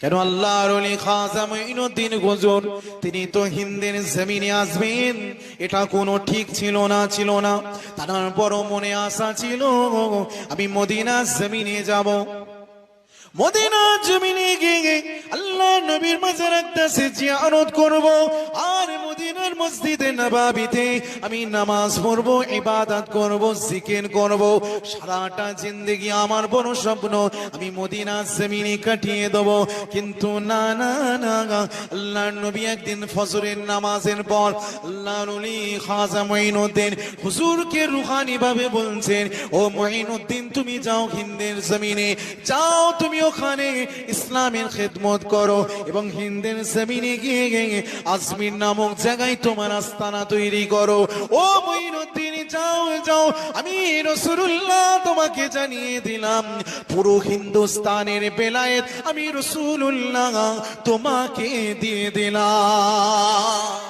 কেন আল্লাহর ওলি খাজা মঈনুদ্দিন হুজুর তিনি তো হিন্দের জমিনে আসবেন, এটা কোনো ঠিক ছিল না। তার বড় মনে আশা ছিল আমি মদিনার জমিনে যাব। মদিনার জমিনে গিয়ে আল্লাহ নবীর মাজার আকদাসে জিয়ারত করব, আর মদিনার মসজিদে নববীতে আমি নামাজ পড়ব, ইবাদত করব, জিকির করব। সারাটা জিন্দেগি আমার বড় স্বপ্ন আমি মদিনার জমিনে কাটিয়ে দেব। কিন্তু না, আল্লাহ নবী একদিন ফজরের নামাজের পর আল্লাহর ওলি খাজা মঈনুদ্দিন হুজুরকে রুহানি ভাবে বলছেন, ও মঈনুদ্দিন তুমি যাও হিন্দের জমিনে, যাও তুমি ওখানে ইসলামের খেদমত করো এবং হিন্দের জমিনে গিয়ে আজমির নামক জায়গায় তোমার আস্তানা তৈরি করো। ও মঈনুদ্দিন যাও, আমি রাসূলুল্লাহ তোমাকে জানিয়ে দিলাম, পুরো হিন্দুস্তানের বেলায়েত আমি রাসূলুল্লাহ তোমাকে দিয়ে দিলাম।